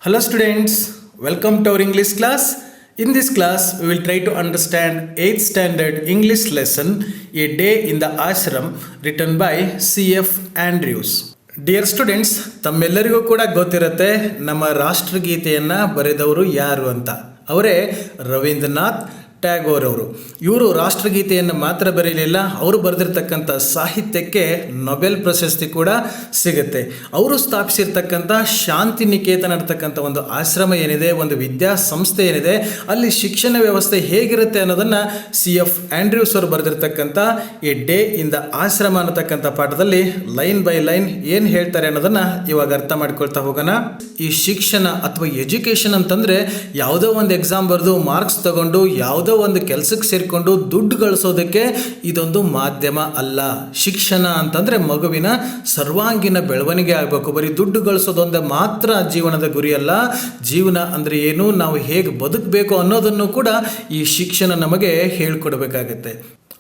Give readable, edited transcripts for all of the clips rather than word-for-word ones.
Hello students, welcome to our English class. In this class, we will try to understand 8th standard English lesson, A Day in the Ashram, written by C.F. Andrews. Dear students, ತಮ್ಮೆಲ್ಲರಿಗೂ ಕೂಡ ಗೊತ್ತಿರುತ್ತೆ ನಮ್ಮ ರಾಷ್ಟ್ರಗೀತೆಯನ್ನು ಬರೆದವರು ಯಾರು ಅಂತ. ಅವರೇ ರವೀಂದ್ರನಾಥ್ ಟ್ಯಾಗೋರ್ ಅವರು. ಇವರು ರಾಷ್ಟ್ರಗೀತೆಯನ್ನು ಮಾತ್ರ ಬರೆಯಲಿಲ್ಲ, ಅವರು ಬರೆದಿರ್ತಕ್ಕಂಥ ಸಾಹಿತ್ಯಕ್ಕೆ ನೊಬೆಲ್ ಪ್ರಶಸ್ತಿ ಕೂಡ ಸಿಗುತ್ತೆ. ಅವರು ಸ್ಥಾಪಿಸಿರ್ತಕ್ಕಂಥ ಶಾಂತಿನಿಕೇತನ ಅಂತಕ್ಕಂಥ ಒಂದು ಆಶ್ರಮ ಏನಿದೆ, ಒಂದು ವಿದ್ಯಾಸಂಸ್ಥೆ ಏನಿದೆ, ಅಲ್ಲಿ ಶಿಕ್ಷಣ ವ್ಯವಸ್ಥೆ ಹೇಗಿರುತ್ತೆ ಅನ್ನೋದನ್ನು C.F. ಆಂಡ್ರ್ಯೂಸ್ ಅವರು ಬರೆದಿರ್ತಕ್ಕಂಥ ಎ ಡೇ ಇನ್ ದ ಆಶ್ರಮ ಅನ್ನತಕ್ಕಂಥ ಪಾಠದಲ್ಲಿ ಲೈನ್ ಬೈ ಲೈನ್ ಏನು ಹೇಳ್ತಾರೆ ಅನ್ನೋದನ್ನು ಇವಾಗ ಅರ್ಥ ಮಾಡ್ಕೊಳ್ತಾ ಹೋಗೋಣ. ಈ ಶಿಕ್ಷಣ ಅಥವಾ ಎಜುಕೇಷನ್ ಅಂತಂದರೆ ಯಾವುದೋ ಒಂದು ಎಕ್ಸಾಮ್ ಬರೆದು ಮಾರ್ಕ್ಸ್ ತಗೊಂಡು ಯಾವುದೋ ಒಂದು ಕೆಲಸಕ್ಕೆ ಸೇರಿಕೊಂಡು ದುಡ್ಡು ಗಳಿಸೋದಕ್ಕೆ ಇದೊಂದು ಮಾಧ್ಯಮ ಅಲ್ಲ. ಶಿಕ್ಷಣ ಅಂತಂದರೆ ಮಗುವಿನ ಸರ್ವಾಂಗೀಣ ಬೆಳವಣಿಗೆ ಆಗಬೇಕು. ಬರೀ ದುಡ್ಡು ಗಳಿಸೋದೊಂದೇ ಮಾತ್ರ ಜೀವನದ ಗುರಿ ಅಲ್ಲ. ಜೀವನ ಅಂದರೆ ಏನು, ನಾವು ಹೇಗೆ ಬದುಕಬೇಕು ಅನ್ನೋದನ್ನು ಕೂಡ ಈ ಶಿಕ್ಷಣ ನಮಗೆ ಹೇಳ್ಕೊಡ್ಬೇಕಾಗತ್ತೆ.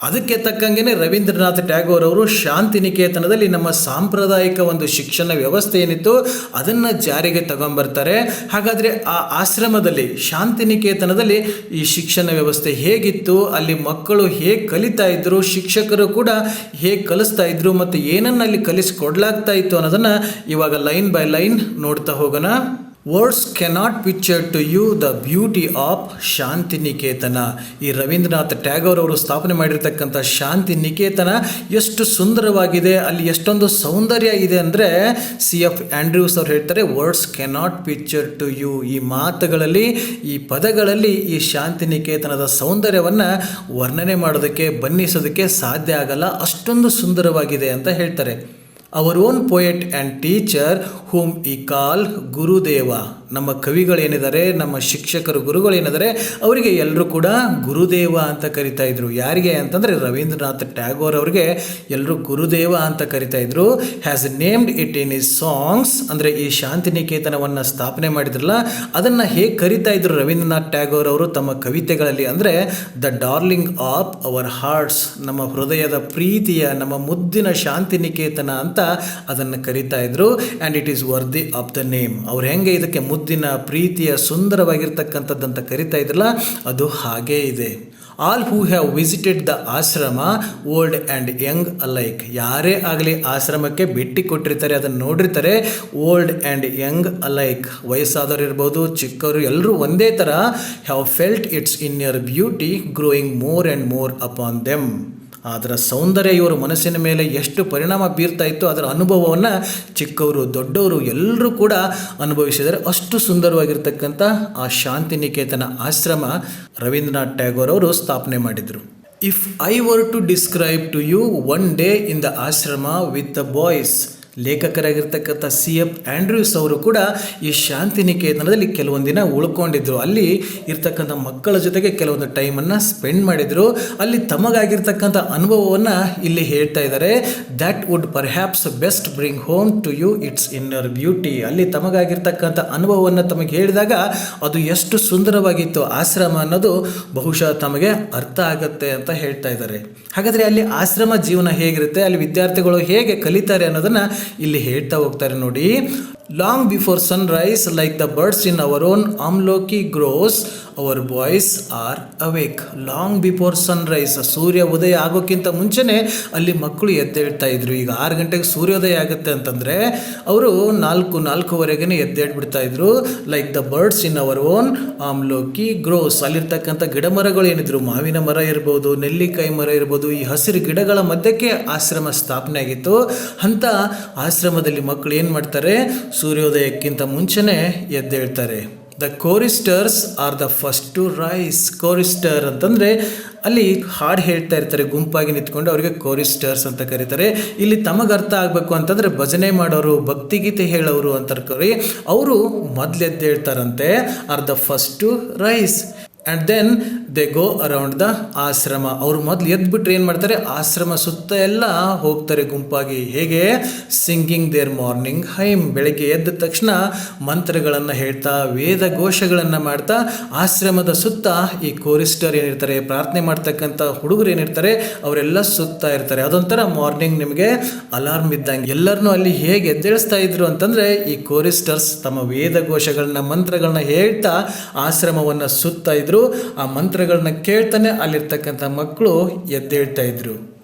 ಅದಕ್ಕೆ ತಕ್ಕಂಗೆ ರವೀಂದ್ರನಾಥ್ ಟ್ಯಾಗೋರ್ ಅವರು ಶಾಂತಿನಿಕೇತನದಲ್ಲಿ ನಮ್ಮ ಸಾಂಪ್ರದಾಯಿಕ ಒಂದು ಶಿಕ್ಷಣ ವ್ಯವಸ್ಥೆ ಏನಿತ್ತು ಅದನ್ನು ಜಾರಿಗೆ ತಗೊಂಬರ್ತಾರೆ. ಹಾಗಾದರೆ ಆ ಆಶ್ರಮದಲ್ಲಿ ಶಾಂತಿನಿಕೇತನದಲ್ಲಿ ಈ ಶಿಕ್ಷಣ ವ್ಯವಸ್ಥೆ ಹೇಗಿತ್ತು, ಅಲ್ಲಿ ಮಕ್ಕಳು ಹೇಗೆ ಕಲಿತಾ ಇದ್ರು, ಶಿಕ್ಷಕರು ಕೂಡ ಹೇಗೆ ಕಲಿಸ್ತಾ ಇದ್ರು ಮತ್ತು ಏನನ್ನು ಅಲ್ಲಿ ಕಲಿಸ್ಕೊಡ್ಲಾಗ್ತಾ ಇತ್ತು ಅನ್ನೋದನ್ನು ಇವಾಗ ಲೈನ್ ಬೈ ಲೈನ್ ನೋಡ್ತಾ ಹೋಗೋಣ. Words cannot picture to you the beauty of Shantiniketan. ಈ ರವೀಂದ್ರನಾಥ್ ಟ್ಯಾಗೋರ್ ಅವರು ಸ್ಥಾಪನೆ ಮಾಡಿರ್ತಕ್ಕಂಥ ಶಾಂತಿನಿಕೇತನ ಎಷ್ಟು ಸುಂದರವಾಗಿದೆ, ಅಲ್ಲಿ ಎಷ್ಟೊಂದು ಸೌಂದರ್ಯ ಇದೆ ಅಂದರೆ C.F. ಆಂಡ್ರ್ಯೂಸ್ ಅವರು ಹೇಳ್ತಾರೆ, words cannot picture to you. ಈ ಮಾತುಗಳಲ್ಲಿ, ಈ ಪದಗಳಲ್ಲಿ ಈ ಶಾಂತಿನಿಕೇತನದ ಸೌಂದರ್ಯವನ್ನು ವರ್ಣನೆ ಮಾಡೋದಕ್ಕೆ, ಬಣ್ಣಿಸೋದಕ್ಕೆ ಸಾಧ್ಯ ಆಗಲ್ಲ, ಅಷ್ಟೊಂದು ಸುಂದರವಾಗಿದೆ ಅಂತ ಹೇಳ್ತಾರೆ. Our own poet and teacher whom we call ಗುರುದೇವ. ನಮ್ಮ ಕವಿಗಳೇನಿದ್ದಾರೆ, ನಮ್ಮ ಶಿಕ್ಷಕರು ಗುರುಗಳೇನಿದ್ದಾರೆ, ಅವರಿಗೆ ಎಲ್ಲರೂ ಕೂಡ ಗುರುದೇವ ಅಂತ ಕರಿತಾ ಇದ್ರು. ಯಾರಿಗೆ ಅಂತಂದರೆ ರವೀಂದ್ರನಾಥ್ ಟ್ಯಾಗೋರ್ ಅವರಿಗೆ ಎಲ್ಲರೂ ಗುರುದೇವ ಅಂತ ಕರಿತಾ ಇದ್ರು. Has named it in is songs. ಅಂದರೆ ಈ ಶಾಂತಿನಿಕೇತನವನ್ನು ಸ್ಥಾಪನೆ ಮಾಡಿದ್ರಲ್ಲ, ಅದನ್ನು ಹೇಗೆ ಕರಿತಾ ಇದ್ರು ರವೀಂದ್ರನಾಥ್ ಟ್ಯಾಗೋರ್ ಅವರು ತಮ್ಮ ಕವಿತೆಗಳಲ್ಲಿ ಅಂದರೆ the darling of our arts. ನಮ್ಮ ಹೃದಯದ ಪ್ರೀತಿಯ, ನಮ್ಮ ಮುದ್ದಿನ ಶಾಂತಿನಿಕೇತನ ಅಂತ ಅದನ್ನು ಕರಿತಾ ಇದ್ರು. And it is worthy of the name. ಅವ್ರು ಹೆಂಗೆ ಇದಕ್ಕೆ ಮುದ್ದಿನ, ಪ್ರೀತಿಯ, ಸುಂದರವಾಗಿರ್ತಕ್ಕಂಥದ್ದಂತ ಕರಿತಾ ಇದ್ರಲ್ಲ, ಅದು ಹಾಗೇ ಇದೆ. All who have visited the ashram old and young alike. ಯಾರೇ ಆಗಲಿ ಆಶ್ರಮಕ್ಕೆ ಭೇಟಿ ಕೊಟ್ಟಿರ್ತಾರೆ, ಅದನ್ನು ನೋಡಿರ್ತಾರೆ. ಓಲ್ಡ್ ಆ್ಯಂಡ್ ಯಂಗ್ ಅಲೈಕ್, ವಯಸ್ಸಾದವರು ಇರ್ಬೋದು, ಚಿಕ್ಕವರು, ಎಲ್ಲರೂ ಒಂದೇ ಥರ. Have felt its inner beauty growing more and more upon them. ಅದರ ಸೌಂದರ್ಯ ಇವರ ಮನಸ್ಸಿನ ಮೇಲೆ ಎಷ್ಟು ಪರಿಣಾಮ ಬೀರ್ತಾ ಇತ್ತು, ಅದರ ಅನುಭವವನ್ನು ಚಿಕ್ಕವರು, ದೊಡ್ಡವರು ಎಲ್ಲರೂ ಕೂಡ ಅನುಭವಿಸಿದರೆ. ಅಷ್ಟು ಸುಂದರವಾಗಿರ್ತಕ್ಕಂಥ ಆ ಶಾಂತಿನಿಕೇತನ ಆಶ್ರಮ ರವೀಂದ್ರನಾಥ್ ಟ್ಯಾಗೋರ್ ಅವರು ಸ್ಥಾಪನೆ ಮಾಡಿದರು. If I were to describe to you one day in the ashram with the boys. ಲೇಖಕರಾಗಿರ್ತಕ್ಕಂಥ C.F. ಆಂಡ್ರ್ಯೂಸ್ ಅವರು ಕೂಡ ಈ ಶಾಂತಿನಿಕೇತನದಲ್ಲಿ ಕೆಲವೊಂದು ದಿನ ಉಳ್ಕೊಂಡಿದ್ರು. ಅಲ್ಲಿ ಇರ್ತಕ್ಕಂಥ ಮಕ್ಕಳ ಜೊತೆಗೆ ಕೆಲವೊಂದು ಟೈಮನ್ನು ಸ್ಪೆಂಡ್ ಮಾಡಿದರು. ಅಲ್ಲಿ ತಮಗಾಗಿರ್ತಕ್ಕಂಥ ಅನುಭವವನ್ನು ಇಲ್ಲಿ ಹೇಳ್ತಾ ಇದ್ದಾರೆ. That would perhaps best bring home to you its inner beauty. ಅಲ್ಲಿ ತಮಗಾಗಿರ್ತಕ್ಕಂಥ ಅನುಭವವನ್ನು ತಮಗೆ ಹೇಳಿದಾಗ ಅದು ಎಷ್ಟು ಸುಂದರವಾಗಿತ್ತು ಆಶ್ರಮ ಅನ್ನೋದು ಬಹುಶಃ ತಮಗೆ ಅರ್ಥ ಆಗುತ್ತೆ ಅಂತ ಹೇಳ್ತಾ ಇದ್ದಾರೆ. ಹಾಗಾದರೆ ಅಲ್ಲಿ ಆಶ್ರಮ ಜೀವನ ಹೇಗಿರುತ್ತೆ, ಅಲ್ಲಿ ವಿದ್ಯಾರ್ಥಿಗಳು ಹೇಗೆ ಕಲಿತಾರೆ ಅನ್ನೋದನ್ನು ಇಲ್ಲಿ ಹೇಳ್ತಾ ಹೋಗ್ತಾರೆ ನೋಡಿ. Long before sunrise like the birds in our own amloki groves our boys are awake. Long before sunrise, ಸೂರ್ಯ ಉದಯ ಆಗೋಕ್ಕಿಂತ ಮುಂಚೆನೇ ಅಲ್ಲಿ ಮಕ್ಕಳು ಎದ್ದೇಳ್ತಾ ಇದ್ರು. ಈಗ 6 ಗಂಟೆಗೆ ಸೂರ್ಯೋದಯ ಆಗುತ್ತೆ ಅಂತಂದರೆ ಅವರು 4-4:30 ಎದ್ದೇಳ್ಬಿಡ್ತಾ ಇದ್ರು. Like the birds in our own amloki groves. ಅಲ್ಲಿರ್ತಕ್ಕಂಥ ಗಿಡ ಮರಗಳು ಏನಿದ್ರು, ಮಾವಿನ ಮರ ಇರ್ಬೋದು, ನೆಲ್ಲಿಕಾಯಿ ಮರ ಇರ್ಬೋದು, ಈ ಹಸಿರು ಗಿಡಗಳ ಮಧ್ಯಕ್ಕೆ ಆಶ್ರಮ ಸ್ಥಾಪನೆ ಆಗಿತ್ತು. ಅಂಥ ಆಶ್ರಮದಲ್ಲಿ ಮಕ್ಕಳು ಏನು ಮಾಡ್ತಾರೆ, ಸೂರ್ಯೋದಯಕ್ಕಿಂತ ಮುಂಚೆನೇ ಎದ್ದೇಳ್ತಾರೆ. The choristers are the first to rise. Chorister ಅಂತಂದರೆ ಅಲ್ಲಿ ಹಾಡು ಹೇಳ್ತಾ ಇರ್ತಾರೆ, ಗುಂಪಾಗಿ ನಿಂತ್ಕೊಂಡು, ಅವರಿಗೆ ಕೋರಿಸ್ಟರ್ಸ್ ಅಂತ ಕರೀತಾರೆ. ಇಲ್ಲಿ ತಮಗೆ ಅರ್ಥ ಆಗಬೇಕು ಅಂತಂದರೆ ಭಜನೆ ಮಾಡೋರು, ಭಕ್ತಿಗೀತೆ ಹೇಳೋರು ಅಂತ ಕರಿ. ಅವರು ಮೊದಲು ಎದ್ದೇಳ್ತಾರಂತೆ. Are the first to rise. And then they go around the ashram. ಅವರು ಮೊದಲು ಎದ್ಬಿಟ್ರೆ ಏನು ಮಾಡ್ತಾರೆ, ಆಶ್ರಮ ಸುತ್ತ ಎಲ್ಲ ಹೋಗ್ತಾರೆ ಗುಂಪಾಗಿ. ಹೇಗೆ? Singing their morning hymn. ಬೆಳಗ್ಗೆ ಎದ್ದ ತಕ್ಷಣ ಮಂತ್ರಗಳನ್ನು ಹೇಳ್ತಾ, ವೇದ ಘೋಷಗಳನ್ನು ಮಾಡ್ತಾ ಆಶ್ರಮದ ಸುತ್ತ ಈ ಕೋರಿಸ್ಟರ್ ಏನಿರ್ತಾರೆ, ಪ್ರಾರ್ಥನೆ ಮಾಡ್ತಕ್ಕಂಥ ಹುಡುಗರು ಏನಿರ್ತಾರೆ ಅವರೆಲ್ಲ ಸುತ್ತಾ ಇರ್ತಾರೆ. ಅದೊಂಥರ ಮಾರ್ನಿಂಗ್ ನಿಮಗೆ ಅಲಾರ್ಮ್ ಇದ್ದಂಗೆ. ಎಲ್ಲರನ್ನೂ ಅಲ್ಲಿ ಹೇಗೆ ಎದ್ದೇಳಿಸ್ತಾ ಇದ್ರು ಅಂತಂದರೆ, ಈ ಕೋರಿಸ್ಟರ್ಸ್ ತಮ್ಮ ವೇದ ಘೋಷಗಳನ್ನ ಮಂತ್ರಗಳನ್ನ ಹೇಳ್ತಾ ಆಶ್ರಮವನ್ನು ಸುತ್ತಾ ಇದ್ರು. ಆ ಮಂತ್ರಗಳನ್ನ ಕೇಳ್ತಾನೆ ಅಲ್ಲಿರ್ತಕ್ಕಂಥ ಮಕ್ಕಳು ಎದ್ದೇಳ್ತಾ ಇದ್ರು.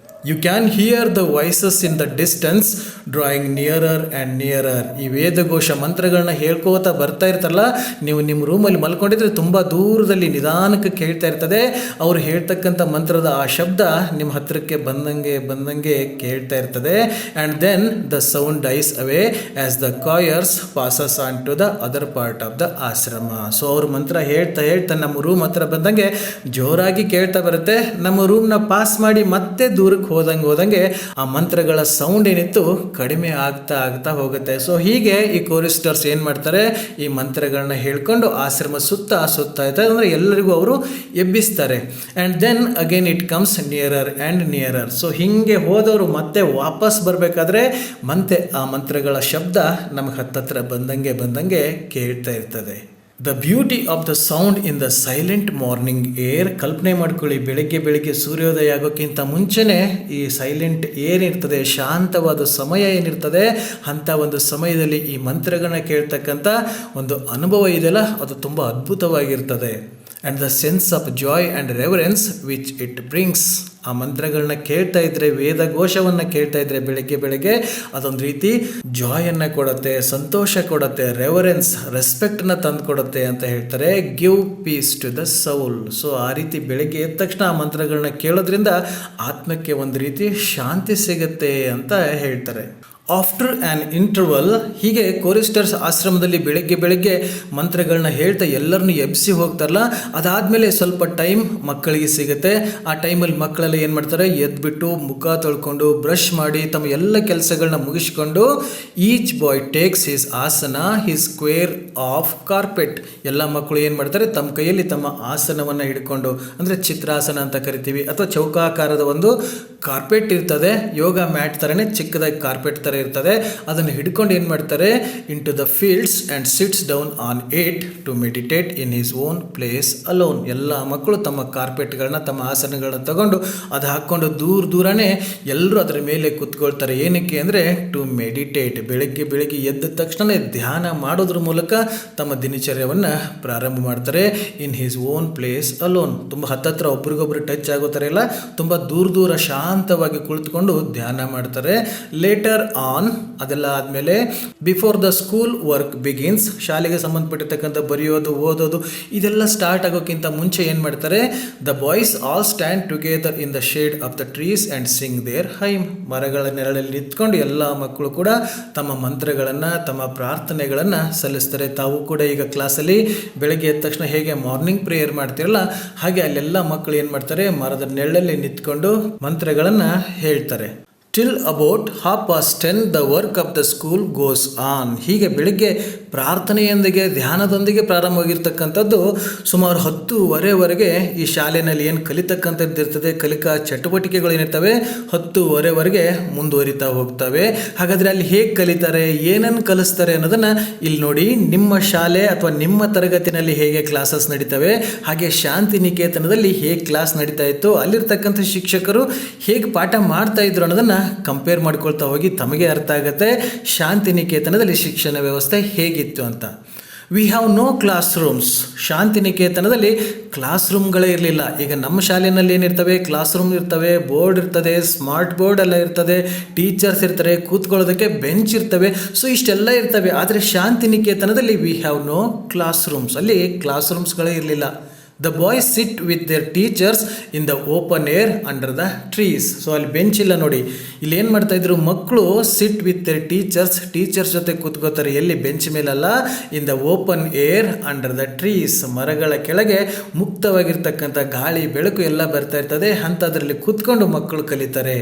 You can hear the voices in the distance drawing nearer and nearer. ಈ ವೇದಘೋಷ ಮಂತ್ರಗಳನ್ನ ಹೇಳ್ಕೋತಾ ಬರ್ತಾ ಇರ್ತಾರಲ್ಲ, ನೀವು ನಿಮ್ಮ ರೂಮಲ್ಲಿ ಮಲ್ಕೊಂಡಿದ್ರೆ ತುಂಬ ದೂರದಲ್ಲಿ ನಿಧಾನಕ್ಕೆ ಕೇಳ್ತಾ ಇರ್ತದೆ. ಅವರು ಹೇಳ್ತಕ್ಕಂಥ ಮಂತ್ರದ ಆ ಶಬ್ದ ನಿಮ್ಮ ಹತ್ತಿರಕ್ಕೆ ಬಂದಂಗೆ ಕೇಳ್ತಾ ಇರ್ತದೆ. And then the sound dies away as the choirs passes on to the other part of the ashram. So ಅವ್ರ ಮಂತ್ರ ಹೇಳ್ತಾ ನಮ್ಮ ರೂಮ್ ಹತ್ರ ಬಂದಂಗೆ ಜೋರಾಗಿ ಕೇಳ್ತಾ ಬರುತ್ತೆ. ನಮ್ಮ ರೂಮ್ನ ಪಾಸ್ ಮಾಡಿ ಮತ್ತೆ ದೂರಕ್ಕೆ ಹೋದಂಗೆ ಆ ಮಂತ್ರಗಳ ಸೌಂಡ್ ಏನಿತ್ತು ಕಡಿಮೆ ಆಗ್ತಾ ಹೋಗುತ್ತೆ. ಸೊ ಹೀಗೆ ಈ ಕೋರಿಸ್ಟರ್ಸ್ ಏನು ಮಾಡ್ತಾರೆ, ಈ ಮಂತ್ರಗಳನ್ನ ಹೇಳ್ಕೊಂಡು ಆಶ್ರಮ ಸುತ್ತ ಇರ್ತಾರೆ. ಅಂದರೆ ಎಲ್ಲರಿಗೂ ಅವರು ಎಬ್ಬಿಸ್ತಾರೆ. And then again it comes nearer and nearer. So ಹೀಗೆ ಹೋದವರು ಮತ್ತೆ ವಾಪಸ್ ಬರಬೇಕಾದ್ರೆ ಮತ್ತೆ ಆ ಮಂತ್ರಗಳ ಶಬ್ದ ನಮಗೆ ಹತ್ತತ್ರ ಬಂದಂಗೆ ಕೇಳ್ತಾ ಇರ್ತದೆ. The beauty of the sound in the silent morning air. ಕಲ್ಪನೆ ಮಾಡ್ಕೊಳ್ಳಿ, ಬೆಳಗ್ಗೆ ಸೂರ್ಯೋದಯ ಆಗೋಕ್ಕಿಂತ ಮುಂಚೆನೇ ಈ ಸೈಲೆಂಟ್ ಏರ್ ಇರ್ತದೆ, ಶಾಂತವಾದ ಸಮಯ ಏನಿರ್ತದೆ, ಅಂಥ ಒಂದು ಸಮಯದಲ್ಲಿ ಈ ಮಂತ್ರಗಳನ್ನ ಕೇಳ್ತಕ್ಕಂಥ ಒಂದು ಅನುಭವ ಇದೆಯಲ್ಲ, ಅದು ತುಂಬ ಅದ್ಭುತವಾಗಿರ್ತದೆ. And the sense of joy and reverence which it brings. ಆ ಮಂತ್ರಗಳನ್ನ ಕೇಳ್ತಾ ಇದ್ರೆ, ವೇದಘೋಷವನ್ನು ಕೇಳ್ತಾ ಇದ್ರೆ ಬೆಳಗ್ಗೆ ಅದೊಂದು ರೀತಿ ಜಾಯನ್ನು ಕೊಡುತ್ತೆ, ಸಂತೋಷ ಕೊಡುತ್ತೆ, ರೆವರೆನ್ಸ್ ರೆಸ್ಪೆಕ್ಟನ್ನು ತಂದು ಕೊಡುತ್ತೆ ಅಂತ ಹೇಳ್ತಾರೆ. Give peace to the soul. So ಆ ರೀತಿ ಬೆಳಗ್ಗೆ ಎದ್ದ ತಕ್ಷಣ ಆ ಮಂತ್ರಗಳನ್ನ ಕೇಳೋದ್ರಿಂದ ಆತ್ಮಕ್ಕೆ ಒಂದು ರೀತಿ ಶಾಂತಿ ಸಿಗುತ್ತೆ ಅಂತ ಹೇಳ್ತಾರೆ. ಆಫ್ಟರ್ ಆ್ಯನ್ ಇಂಟರ್ವಲ್, ಹೀಗೆ ಕೋರಿಸ್ಟರ್ಸ್ ಆಶ್ರಮದಲ್ಲಿ ಬೆಳಗ್ಗೆ ಮಂತ್ರಗಳನ್ನ ಹೇಳ್ತಾ ಎಲ್ಲರನ್ನೂ ಎಬ್ಬಿಸಿ ಹೋಗ್ತಾರಲ್ಲ, ಅದಾದಮೇಲೆ ಸ್ವಲ್ಪ ಟೈಮ್ ಮಕ್ಕಳಿಗೆ ಸಿಗುತ್ತೆ. ಆ ಟೈಮಲ್ಲಿ ಮಕ್ಕಳೆಲ್ಲ ಏನು ಮಾಡ್ತಾರೆ, ಎದ್ಬಿಟ್ಟು ಮುಖ ತೊಳ್ಕೊಂಡು ಬ್ರಷ್ ಮಾಡಿ ತಮ್ಮ ಎಲ್ಲ ಕೆಲಸಗಳನ್ನ ಮುಗಿಸ್ಕೊಂಡು ಈಚ್ ಬಾಯ್ ಟೇಕ್ಸ್ ಹಿಸ್ ಆಸನ ಹಿಸ್ ಸ್ಕ್ವೇರ್ ಆಫ್ ಕಾರ್ಪೆಟ್. ಎಲ್ಲ ಮಕ್ಕಳು ಏನು ಮಾಡ್ತಾರೆ, ತಮ್ಮ ಕೈಯಲ್ಲಿ ತಮ್ಮ ಆಸನವನ್ನು ಹಿಡ್ಕೊಂಡು, ಅಂದರೆ ಚಿತ್ರಾಸನ ಅಂತ ಕರಿತೀವಿ, ಅಥವಾ ಚೌಕಾಕಾರದ ಒಂದು ಕಾರ್ಪೆಟ್ ಇರ್ತದೆ, ಯೋಗ ಮ್ಯಾಟ್ ಥರನೇ ಚಿಕ್ಕದಾಗಿ ಕಾರ್ಪೆಟ್ ಥರ ಇರ್ತದೆ. ಅದನ್ನು ಹಿಡ್ಕೊಂಡು ಏನು ಮಾಡ್ತಾರೆ, into the fields and sits down on it to meditate in his own place alone. ಎಲ್ಲ ಮಕ್ಕಳು ತಮ್ಮ ಕಾರ್ಪೆಟ್ಗಳನ್ನ, ತಮ್ಮ ಆಸನಗಳನ್ನ ತಗೊಂಡು ಅದು ಹಾಕ್ಕೊಂಡು ದೂರನೇ ಎಲ್ಲರೂ ಅದರ ಮೇಲೆ ಕೂತ್ಕೊಳ್ತಾರೆ. ಏನಕ್ಕೆ ಅಂದರೆ ಟು ಮೆಡಿಟೇಟ್. ಬೆಳಗ್ಗೆ ಎದ್ದ ತಕ್ಷಣ ಧ್ಯಾನ ಮಾಡೋದ್ರ ಮೂಲಕ ತಮ್ಮ ದಿನಚರ್ಯವನ್ನು ಪ್ರಾರಂಭ ಮಾಡ್ತಾರೆ. ಇನ್ ಹಿಸ್ ಓನ್ ಪ್ಲೇಸ್ ಅಲೋನ್. ತುಂಬ ಹತ್ತತ್ರ ಒಬ್ರಿಗೊಬ್ರು ಟಚ್ ಆಗೋ ಥರ ಇಲ್ಲ, ತುಂಬ ದೂರ ಶಾಂತವಾಗಿ ಕುಳಿತುಕೊಂಡು ಧ್ಯಾನ ಮಾಡ್ತಾರೆ. ಲೇಟರ್ ಆನ್, ಅದೆಲ್ಲ ಆದಮೇಲೆ before the school work begins. ಶಾಲೆಗೆ ಸಂಬಂಧಪಟ್ಟಿರ್ತಕ್ಕಂಥ ಬರೆಯೋದು, ಓದೋದು ಇದೆಲ್ಲ ಸ್ಟಾರ್ಟ್ ಆಗೋಕ್ಕಿಂತ ಮುಂಚೆ ಏನು ಮಾಡ್ತಾರೆ, the boys all stand together in the shade of the trees and sing their hymn. ಮರಗಳ ನೆರಳಲ್ಲಿ ನಿಂತ್ಕೊಂಡು ಎಲ್ಲ ಮಕ್ಕಳು ಕೂಡ ತಮ್ಮ ಮಂತ್ರಗಳನ್ನು, ತಮ್ಮ ಪ್ರಾರ್ಥನೆಗಳನ್ನು ಸಲ್ಲಿಸ್ತಾರೆ. ತಾವು ಕೂಡ ಈಗ ಕ್ಲಾಸಲ್ಲಿ ಬೆಳಗ್ಗೆ ಎದ್ದ ತಕ್ಷಣ ಹೇಗೆ ಮಾರ್ನಿಂಗ್ ಪ್ರೇಯರ್ ಮಾಡ್ತಿರಲ್ಲ, ಹಾಗೆ ಅಲ್ಲೆಲ್ಲ ಮಕ್ಕಳು ಏನು ಮಾಡ್ತಾರೆ, ಮರದ ನೆರಳಲ್ಲಿ ನಿಂತ್ಕೊಂಡು ಮಂತ್ರಗಳನ್ನು ಹೇಳ್ತಾರೆ. Till about 10:30 the work of the school goes on. ಹೀಗೆ ಬೆಳಿಗ್ಗೆ ಪ್ರಾರ್ಥನೆಯೊಂದಿಗೆ ಧ್ಯಾನದೊಂದಿಗೆ ಪ್ರಾರಂಭವಾಗಿರ್ತಕ್ಕಂಥದ್ದು ಸುಮಾರು 10:30ವರೆಗೆ ಈ ಶಾಲೆಯಲ್ಲಿ ಏನು ಕಲಿತಕ್ಕಂಥದ್ದು ಇರ್ತದೆ, ಕಲಿಕಾ ಚಟುವಟಿಕೆಗಳು ಏನಿರ್ತವೆ 10:30ವರೆಗೆ ಮುಂದುವರಿತಾ ಹೋಗ್ತವೆ. ಹಾಗಾದರೆ ಅಲ್ಲಿ ಹೇಗೆ ಕಲಿತಾರೆ, ಏನನ್ನು ಕಲಿಸ್ತಾರೆ ಅನ್ನೋದನ್ನು ಇಲ್ಲಿ ನೋಡಿ. ನಿಮ್ಮ ಶಾಲೆ ಅಥವಾ ನಿಮ್ಮ ತರಗತಿನಲ್ಲಿ ಹೇಗೆ ಕ್ಲಾಸಸ್ ನಡೀತವೆ, ಹಾಗೆ ಶಾಂತಿ ನಿಕೇತನದಲ್ಲಿ ಹೇಗೆ ಕ್ಲಾಸ್ ನಡೀತಾ ಇತ್ತು, ಅಲ್ಲಿರ್ತಕ್ಕಂಥ ಶಿಕ್ಷಕರು ಹೇಗೆ ಪಾಠ ಮಾಡ್ತಾ ಇದ್ರು ಅನ್ನೋದನ್ನು ಕಂಪೇರ್ ಮಾಡ್ಕೊಳ್ತಾ ಹೋಗಿ ತಮಗೆ ಅರ್ಥ ಆಗುತ್ತೆ ಶಾಂತಿ ನಿಕೇತನದಲ್ಲಿ ಶಿಕ್ಷಣ ವ್ಯವಸ್ಥೆ ಹೇಗಿತ್ತು ಅಂತ. We have no classrooms. ಶಾಂತಿ ನಿಕೇತನದಲ್ಲಿ ಕ್ಲಾಸ್ ರೂಮ್ಗಳೇ ಇರಲಿಲ್ಲ. ಈಗ ನಮ್ಮ ಶಾಲೆಯಲ್ಲಿ ಏನಿರ್ತವೆ, ಕ್ಲಾಸ್ ರೂಮ್ ಇರ್ತವೆ, ಬೋರ್ಡ್ ಇರ್ತದೆ, ಸ್ಮಾರ್ಟ್ ಬೋರ್ಡ್ ಎಲ್ಲ ಇರ್ತದೆ, ಟೀಚರ್ಸ್ ಇರ್ತಾರೆ, ಕೂತ್ಕೊಳ್ಳೋದಕ್ಕೆ ಬೆಂಚ್ ಇರ್ತವೆ. ಸೊ ಇಷ್ಟೆಲ್ಲ ಇರ್ತವೆ. ಆದರೆ ಶಾಂತಿ ನಿಕೇತನದಲ್ಲಿ we have no classrooms. ಅಲ್ಲಿ ಕ್ಲಾಸ್ ರೂಮ್ಸ್ಗಳೇ ಇರಲಿಲ್ಲ. The boys sit with their teachers in the open air under the trees. So ಅಲ್ಲಿ ಬೆಂಚ್ ಇಲ್ಲ ನೋಡಿ. ಇಲ್ಲಿ ಏನು ಮಾಡ್ತಾಯಿದ್ರು, ಮಕ್ಕಳು ಸಿಟ್ ವಿತ್ ದೇರ್ ಟೀಚರ್ಸ್ ಜೊತೆ ಕೂತ್ಕೋತಾರೆ. ಎಲ್ಲಿ, ಬೆಂಚ್ ಮೇಲಲ್ಲ, in the open air under the trees. ಮರಗಳ ಕೆಳಗೆ ಮುಕ್ತವಾಗಿರ್ತಕ್ಕಂಥ ಗಾಳಿ ಬೆಳಕು ಎಲ್ಲ ಬರ್ತಾ ಇರ್ತದೆ, ಅಂಥದ್ರಲ್ಲಿ ಕೂತ್ಕೊಂಡು ಮಕ್ಕಳು ಕಲಿತಾರೆ.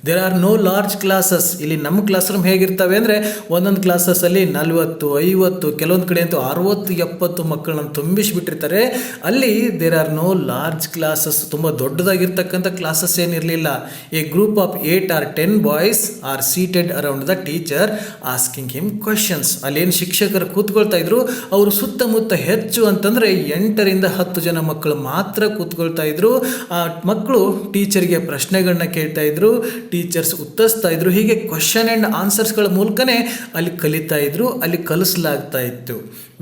There are no large classes. ಇಲ್ಲಿ ನಮ್ಮ ಕ್ಲಾಸ್ ರೂಮ್ ಹೇಗಿರ್ತವೆ ಅಂದರೆ ಒಂದೊಂದು ಕ್ಲಾಸಸ್ಸಲ್ಲಿ 40, 50, ಕೆಲವೊಂದು ಕಡೆ ಅಂತೂ 60, 70 ಮಕ್ಕಳನ್ನು ತುಂಬಿಸಿಬಿಟ್ಟಿರ್ತಾರೆ. ಅಲ್ಲಿ there are no large classes, ತುಂಬ ದೊಡ್ಡದಾಗಿರ್ತಕ್ಕಂಥ ಕ್ಲಾಸಸ್ ಏನಿರಲಿಲ್ಲ. A group of 8 or 10 boys are seated around the teacher asking him questions. ಅಲ್ಲೇನು ಶಿಕ್ಷಕರು ಕೂತ್ಕೊಳ್ತಾ ಇದ್ರು, ಅವರು ಸುತ್ತಮುತ್ತ ಹೆಚ್ಚು ಅಂತಂದರೆ 8 ರಿಂದ 10 ಜನ ಮಕ್ಕಳು ಮಾತ್ರ ಕೂತ್ಕೊಳ್ತಾ ಇದ್ರು. ಆ ಮಕ್ಕಳು ಟೀಚರ್ಗೆ ಪ್ರಶ್ನೆಗಳನ್ನ ಕೇಳ್ತಾ ಇದ್ರು, ಟೀಚರ್ಸ್ ಉತ್ತರಿಸ್ತಾ ಇದ್ರು. ಹೀಗೆ ಕ್ವಶನ್ ಆ್ಯಂಡ್ ಆನ್ಸರ್ಸ್ಗಳ ಮೂಲಕನೇ ಅಲ್ಲಿ ಕಲಿತಾ ಇದ್ರು, ಅಲ್ಲಿ ಕಲಿಸಲಾಗ್ತಾ ಇತ್ತು.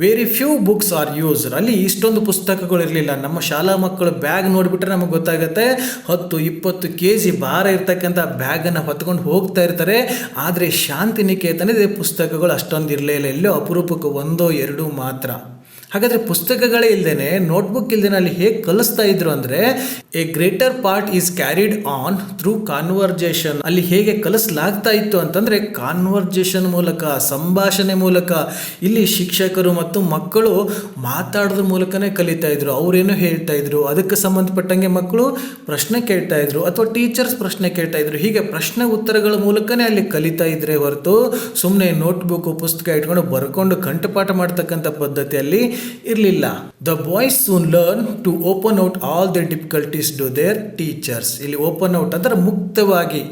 Very few books are used. ಅಲ್ಲಿ ಇಷ್ಟೊಂದು ಪುಸ್ತಕಗಳು ಇರಲಿಲ್ಲ. ನಮ್ಮ ಶಾಲಾ ಮಕ್ಕಳು ಬ್ಯಾಗ್ ನೋಡಿಬಿಟ್ರೆ ನಮಗೆ ಗೊತ್ತಾಗುತ್ತೆ, 10-20 kg ಭಾರ ಇರ್ತಕ್ಕಂಥ ಬ್ಯಾಗನ್ನು ಹೊತ್ಕೊಂಡು ಹೋಗ್ತಾ ಇರ್ತಾರೆ. ಆದರೆ ಶಾಂತಿನಿಕೇತನದ ಪುಸ್ತಕಗಳು ಅಷ್ಟೊಂದು ಇರಲೇ ಇಲ್ಲ, ಎಲ್ಲೋ ಅಪರೂಪಕ್ಕೆ 1-2 ಮಾತ್ರ. ಹಾಗಾದರೆ ಪುಸ್ತಕಗಳೇ ಇಲ್ಲದೇ, ನೋಟ್ಬುಕ್ ಇಲ್ಲದೇ ಅಲ್ಲಿ ಹೇಗೆ ಕಲಿಸ್ತಾ ಇದ್ರು ಅಂದರೆ, A greater part is carried on through conversation. ಅಲ್ಲಿ ಹೇಗೆ ಕಲಿಸಲಾಗ್ತಾ ಇತ್ತು ಅಂತಂದರೆ ಕಾನ್ವರ್ಜೇಷನ್ ಮೂಲಕ, ಸಂಭಾಷಣೆ ಮೂಲಕ. ಇಲ್ಲಿ ಶಿಕ್ಷಕರು ಮತ್ತು ಮಕ್ಕಳು ಮಾತಾಡೋದ್ರ ಮೂಲಕನೇ ಕಲಿತಾ ಇದ್ರು. ಅವರೇನು ಹೇಳ್ತಾ ಇದ್ರು, ಅದಕ್ಕೆ ಸಂಬಂಧಪಟ್ಟಂಗೆ ಮಕ್ಕಳು ಪ್ರಶ್ನೆ ಕೇಳ್ತಾ ಇದ್ರು ಅಥವಾ ಟೀಚರ್ಸ್ ಪ್ರಶ್ನೆ ಕೇಳ್ತಾ ಇದ್ರು. ಹೀಗೆ ಪ್ರಶ್ನೆ ಉತ್ತರಗಳ ಮೂಲಕನೇ ಅಲ್ಲಿ ಕಲಿತಾ ಇದ್ರೆ ಹೊರತು ಸುಮ್ಮನೆ ನೋಟ್ಬುಕ್ ಪುಸ್ತಕ ಇಟ್ಕೊಂಡು ಬರ್ಕೊಂಡು ಕಂಠಪಾಠ ಮಾಡ್ತಕ್ಕಂಥ ಪದ್ಧತಿಯಲ್ಲಿ ಇರಲಿಲ್ಲ. The boys soon learn to open out all the difficulties to their teachers. ಇಲ್ಲಿ ಓಪನ್ ಔಟ್ ಅಂದರೆ ಮುಕ್ತವಾಗಿ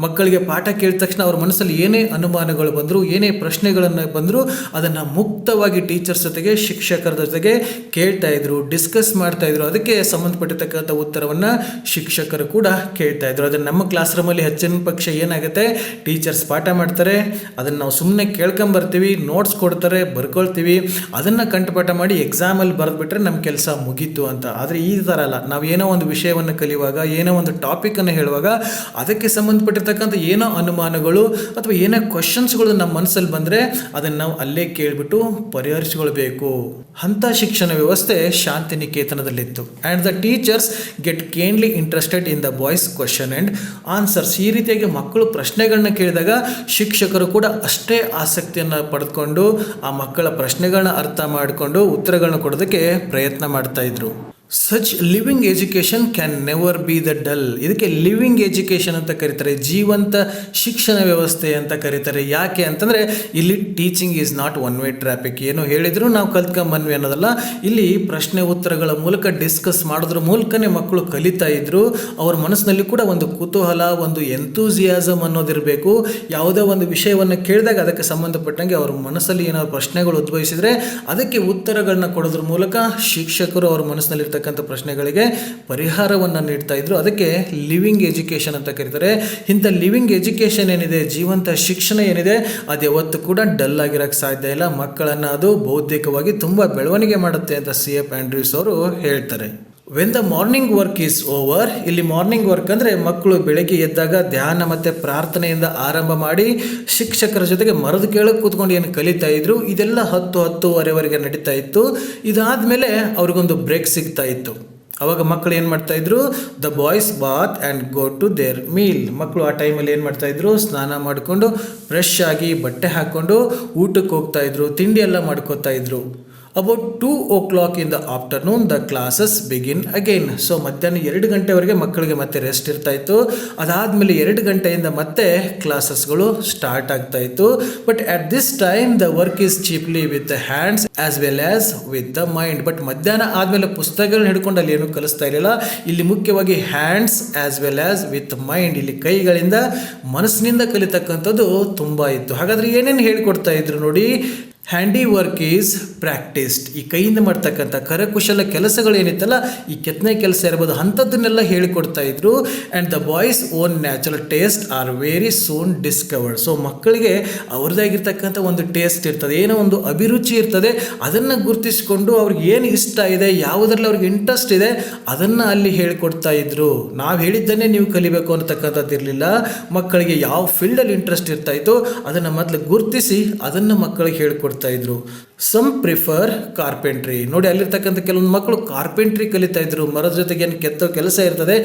ಮಕ್ಕಳಿಗೆ ಪಾಠ ಕೇಳಿದ ತಕ್ಷಣ ಅವ್ರ ಮನಸ್ಸಲ್ಲಿ ಏನೇ ಅನುಮಾನಗಳು ಬಂದರೂ, ಏನೇ ಪ್ರಶ್ನೆಗಳನ್ನು ಬಂದರೂ ಅದನ್ನು ಮುಕ್ತವಾಗಿ ಟೀಚರ್ಸ್ ಜೊತೆಗೆ, ಶಿಕ್ಷಕರ ಜೊತೆಗೆ ಕೇಳ್ತಾ ಇದ್ರು, ಡಿಸ್ಕಸ್ ಮಾಡ್ತಾ ಇದ್ರು. ಅದಕ್ಕೆ ಸಂಬಂಧಪಟ್ಟಿರ್ತಕ್ಕಂಥ ಉತ್ತರವನ್ನು ಶಿಕ್ಷಕರು ಕೂಡ ಕೇಳ್ತಾ ಇದ್ರು. ಅದನ್ನು ನಮ್ಮ ಕ್ಲಾಸ್ ರೂಮಲ್ಲಿ ಹೆಚ್ಚಿನ ಪಕ್ಷ ಏನಾಗುತ್ತೆ, ಟೀಚರ್ಸ್ ಪಾಠ ಮಾಡ್ತಾರೆ, ಅದನ್ನು ನಾವು ಸುಮ್ಮನೆ ಕೇಳ್ಕೊಂಬರ್ತೀವಿ, ನೋಟ್ಸ್ ಕೊಡ್ತಾರೆ, ಬರ್ಕೊಳ್ತೀವಿ, ಅದನ್ನು ಕಂಠಪಾಠ ಮಾಡಿ ಎಕ್ಸಾಮಲ್ಲಿ ಬರೆದ್ಬಿಟ್ರೆ ನಮ್ಮ ಕೆಲಸ ಮುಗೀತು ಅಂತ. ಆದರೆ ಈ ಥರ ಅಲ್ಲ. ನಾವು ಏನೋ ಒಂದು ವಿಷಯವನ್ನು ಕಲಿಯುವಾಗ, ಏನೋ ಒಂದು ಟಾಪಿಕನ್ನು ಹೇಳುವಾಗ ಅದಕ್ಕೆ ಸಂಬಂಧಪಟ್ಟಿರ್ತಕ್ಕಂಥ ಏನೋ ಅನುಮಾನಗಳು ಅಥವಾ ಏನೋ ಕ್ವಶನ್ಸ್ಗಳು ನಮ್ಮ ಮನಸ್ಸಲ್ಲಿ ಬಂದರೆ ಅದನ್ನು ನಾವು ಅಲ್ಲೇ ಕೇಳಿಬಿಟ್ಟು ಪರಿಹರಿಸಿಕೊಳ್ಬೇಕು. ಅಂಥ ಶಿಕ್ಷಣ ವ್ಯವಸ್ಥೆ ಶಾಂತಿನಿಕೇತನದಲ್ಲಿತ್ತು. And the teachers get keenly interested in the boys question and answers. ಈ ರೀತಿಯಾಗಿ ಮಕ್ಕಳು ಪ್ರಶ್ನೆಗಳನ್ನ ಕೇಳಿದಾಗ ಶಿಕ್ಷಕರು ಕೂಡ ಅಷ್ಟೇ ಆಸಕ್ತಿಯನ್ನು ಪಡೆದುಕೊಂಡು ಆ ಮಕ್ಕಳ ಪ್ರಶ್ನೆಗಳನ್ನ ಅರ್ಥ ಮಾಡಿಕೊಂಡು ಉತ್ತರಗಳನ್ನ ಕೊಡೋದಕ್ಕೆ ಪ್ರಯತ್ನ ಮಾಡ್ತಾ ಇದ್ರು. Such living education can never be the dull. ಇದಕ್ಕೆ ಲಿವಿಂಗ್ ಎಜುಕೇಷನ್ ಅಂತ ಕರೀತಾರೆ, ಜೀವಂತ ಶಿಕ್ಷಣ ವ್ಯವಸ್ಥೆ ಅಂತ ಕರೀತಾರೆ. ಯಾಕೆ ಅಂತಂದರೆ ಇಲ್ಲಿ teaching is not one way traffic. ಏನು ಹೇಳಿದ್ರು ನಾವು ಕಲ್ತ್ಕೊಂಬನ್ವಿ ಅನ್ನೋದಲ್ಲ. ಇಲ್ಲಿ ಪ್ರಶ್ನೆ ಉತ್ತರಗಳ ಮೂಲಕ ಡಿಸ್ಕಸ್ ಮಾಡೋದ್ರ ಮೂಲಕನೇ ಮಕ್ಕಳು ಕಲಿತಾ ಇದ್ರು. ಅವ್ರ ಮನಸ್ಸಿನಲ್ಲಿ ಕೂಡ ಒಂದು ಕುತೂಹಲ, ಒಂದು ಎಂತೂಸಿಯಾಸಮ್ ಅನ್ನೋದಿರಬೇಕು. ಯಾವುದೋ ಒಂದು ವಿಷಯವನ್ನು ಕೇಳಿದಾಗ ಅದಕ್ಕೆ ಸಂಬಂಧಪಟ್ಟಂಗೆ ಅವ್ರ ಮನಸ್ಸಲ್ಲಿ ಏನಾದ್ರು ಪ್ರಶ್ನೆಗಳು ಉದ್ಭವಿಸಿದರೆ ಅದಕ್ಕೆ ಉತ್ತರಗಳನ್ನ ಕೊಡೋದ್ರ ಮೂಲಕ ಶಿಕ್ಷಕರು ಅವ್ರ ಮನಸ್ಸಿನಲ್ಲಿರ್ತಕ್ಕಂಥ ಪ್ರಶ್ನೆಗಳಿಗೆ ಪರಿಹಾರವನ್ನು ನೀಡ್ತಾ ಇದ್ರು. ಅದಕ್ಕೆ ಲಿವಿಂಗ್ ಎಜುಕೇಷನ್ ಅಂತ ಕರೀತಾರೆ. ಇಂಥ ಲಿವಿಂಗ್ ಎಜುಕೇಷನ್ ಏನಿದೆ, ಜೀವಂತ ಶಿಕ್ಷಣ ಏನಿದೆ, ಅದು ಯಾವತ್ತೂ ಕೂಡ ಡಲ್ ಆಗಿರೋಕ್ಕೆ ಸಾಧ್ಯ ಇಲ್ಲ. ಮಕ್ಕಳನ್ನು ಅದು ಬೌದ್ಧಿಕವಾಗಿ ತುಂಬ ಬೆಳವಣಿಗೆ ಮಾಡುತ್ತೆ ಅಂತ CF ಆಂಡ್ರ್ಯೂಸ್ ಅವರು ಹೇಳ್ತಾರೆ. When the morning work is over. ಇಲ್ಲಿ ಮಾರ್ನಿಂಗ್ ವರ್ಕ್ ಅಂದರೆ ಮಕ್ಕಳು ಬೆಳಗ್ಗೆ ಎದ್ದಾಗ ಧ್ಯಾನ ಮತ್ತು ಪ್ರಾರ್ಥನೆಯಿಂದ ಆರಂಭ ಮಾಡಿ ಶಿಕ್ಷಕರ ಜೊತೆಗೆ ಮರದ ಕೇಳಕ್ಕೆ ಕೂತ್ಕೊಂಡು ಏನು ಕಲಿತಾ ಇದ್ರು, ಇದೆಲ್ಲ 10-10:30ವರೆಗೆ ನಡೀತಾ ಇತ್ತು. ಇದಾದಮೇಲೆ ಅವ್ರಿಗೊಂದು ಬ್ರೇಕ್ ಸಿಗ್ತಾ ಇತ್ತು. ಅವಾಗ ಮಕ್ಕಳು ಏನು ಮಾಡ್ತಾಯಿದ್ರು, the boys bath and go to their meal. ಮಕ್ಕಳು ಆ ಟೈಮಲ್ಲಿ ಏನು ಮಾಡ್ತಾಯಿದ್ರು, ಸ್ನಾನ ಮಾಡಿಕೊಂಡು ಫ್ರೆಶ್ ಆಗಿ ಬಟ್ಟೆ ಹಾಕ್ಕೊಂಡು ಊಟಕ್ಕೆ ಹೋಗ್ತಾಯಿದ್ರು, ತಿಂಡಿ ಎಲ್ಲ ಮಾಡ್ಕೋತಾ ಇದ್ರು. About 2 o'clock in the afternoon the classes begin again. So ಮಧ್ಯಾಹ್ನ 2 ಗಂಟೆವರೆಗೆ ಮಕ್ಕಳಿಗೆ ಮತ್ತೆ ರೆಸ್ಟ್ ಇರ್ತಾ ಇತ್ತು. ಅದಾದಮೇಲೆ 2 ಗಂಟೆಯಿಂದ ಮತ್ತೆ ಕ್ಲಾಸಸ್ಗಳು ಸ್ಟಾರ್ಟ್ ಆಗ್ತಾ ಇತ್ತು. But at this time the work is chiefly with the hands as well as with the mind. But ಮಧ್ಯಾಹ್ನ ಆದಮೇಲೆ ಪುಸ್ತಕಗಳನ್ನ ಹಿಡ್ಕೊಂಡು ಅಲ್ಲಿ ಏನೂ ಕಲಿಸ್ತಾ ಇರಲಿಲ್ಲ. ಇಲ್ಲಿ ಮುಖ್ಯವಾಗಿ hands as well as with mind, ಇಲ್ಲಿ ಕೈಗಳಿಂದ ಮನಸ್ಸಿನಿಂದ ಕಲಿತಕ್ಕಂಥದ್ದು ತುಂಬ ಇತ್ತು. ಹಾಗಾದರೆ ಏನೇನು ಹೇಳ್ಕೊಡ್ತಾ ಇದ್ರು ನೋಡಿ. Handy work is practised. ಈ ಕೈಯಿಂದ ಮಾಡ್ತಕ್ಕಂಥ ಕರಕುಶಲ ಕೆಲಸಗಳು ಏನಿತ್ತಲ್ಲ, ಈ ಕೆತ್ತನೆ ಕೆಲಸ ಇರ್ಬೋದು, ಅಂಥದ್ದನ್ನೆಲ್ಲ ಹೇಳಿಕೊಡ್ತಾ ಇದ್ರು. And the boys own natural taste are very soon discovered. So ಮಕ್ಕಳಿಗೆ ಅವ್ರದ್ದಾಗಿರ್ತಕ್ಕಂಥ ಒಂದು ಟೇಸ್ಟ್ ಇರ್ತದೆ, ಏನೋ ಒಂದು ಅಭಿರುಚಿ ಇರ್ತದೆ. ಅದನ್ನು ಗುರುತಿಸಿಕೊಂಡು ಅವ್ರಿಗೆ ಏನು ಇಷ್ಟ ಇದೆ, ಯಾವುದರಲ್ಲಿ ಅವ್ರಿಗೆ ಇಂಟ್ರೆಸ್ಟ್ ಇದೆ, ಅದನ್ನು ಅಲ್ಲಿ ಹೇಳಿಕೊಡ್ತಾ ಇದ್ರು. ನಾವು ಹೇಳಿದ್ದನ್ನೇ ನೀವು ಕಲಿಬೇಕು ಅನ್ನತಕ್ಕಂಥದ್ದು ಇರಲಿಲ್ಲ. ಮಕ್ಕಳಿಗೆ ಯಾವ ಫೀಲ್ಡಲ್ಲಿ ಇಂಟ್ರೆಸ್ಟ್ ಇರ್ತಾಯಿತ್ತು ಅದನ್ನು ಮೊದಲು ಗುರುತಿಸಿ ಅದನ್ನು ಮಕ್ಕಳಿಗೆ ಹೇಳಿಕೊಡ್ತಾ ಇದ್ರು. Some prefer carpentry. ನೋಡಿ, ಅಲ್ಲಿರ್ತಕ್ಕಂಥ ಕೆಲವೊಂದು ಮಕ್ಕಳು ಕಾರ್ಪೆಂಟ್ರಿ ಕಲಿತಾ ಇದ್ರು, ಮರದ ಜೊತೆಗೆ ಏನು ಕೆತ್ತೋ ಕೆಲಸ ಇರ್ತದೆ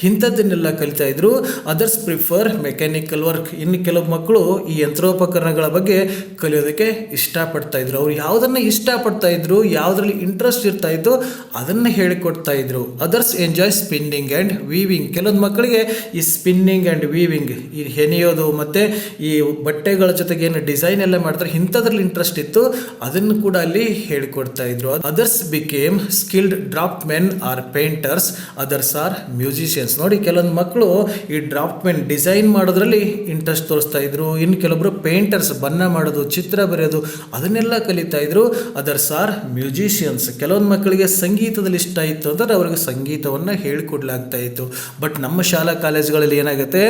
ಇಂಥದ್ದನ್ನೆಲ್ಲ ಕಲಿತಾ ಇದ್ರು. Others prefer mechanical work. ಇನ್ನು ಕೆಲವು ಮಕ್ಕಳು ಈ ಯಂತ್ರೋಪಕರಣಗಳ ಬಗ್ಗೆ ಕಲಿಯೋದಕ್ಕೆ ಇಷ್ಟಪಡ್ತಾ ಇದ್ರು. ಅವ್ರು ಯಾವುದನ್ನು ಇಷ್ಟಪಡ್ತಾ ಇದ್ರು, ಯಾವುದರಲ್ಲಿ ಇಂಟ್ರೆಸ್ಟ್ ಇರ್ತಾ ಇತ್ತು ಅದನ್ನು ಹೇಳಿಕೊಡ್ತಾ ಇದ್ರು. Others enjoy spinning and weaving. ಕೆಲವೊಂದು ಮಕ್ಕಳಿಗೆ ಈ ಸ್ಪಿನ್ನಿಂಗ್ ಆ್ಯಂಡ್ ವೀವಿಂಗ್, ಈ ಹೆಣೆಯೋದು ಮತ್ತು ಈ ಬಟ್ಟೆಗಳ ಜೊತೆಗೆ ಏನು ಡಿಸೈನ್ ಎಲ್ಲ ಮಾಡ್ತಾರೆ ಇಂಥದ್ರಲ್ಲಿ ಇಂಟ್ರೆಸ್ಟ್ ಇತ್ತು, ಅದನ್ನು ಕೂಡ ಅಲ್ಲಿ ಹೇಳಿಕೊಡ್ತಾ ಇದ್ರು. Others became skilled draft men R painters, others R musicians. ನೋಡಿ, ಕೆಲವೊಂದು ಮಕ್ಕಳು ಈ ಡ್ರಾಫ್ಟ್ ಮೆನ್ ಡಿಸೈನ್ ಮಾಡೋದ್ರಲ್ಲಿ ಇಂಟ್ರೆಸ್ಟ್ ತೋರಿಸ್ತಾ ಇದ್ರು. ಇನ್ನು ಕೆಲವೊಬ್ರು ಪೇಂಟರ್ಸ್, ಬಣ್ಣ ಮಾಡೋದು, ಚಿತ್ರ ಬರೆಯೋದು ಅದನ್ನೆಲ್ಲ ಕಲಿತಾ ಇದ್ರು. Others R musicians. ಕೆಲವೊಂದು ಮಕ್ಕಳಿಗೆ ಸಂಗೀತದಲ್ಲಿ ಇಷ್ಟ ಇತ್ತು ಅಂದರೆ ಅವರಿಗೆ ಸಂಗೀತವನ್ನು ಹೇಳಿಕೊಡ್ಲಾಗ್ತಾ ಇತ್ತು. ಬಟ್ ನಮ್ಮ ಶಾಲಾ ಕಾಲೇಜುಗಳಲ್ಲಿ ಏನಾಗುತ್ತೆ,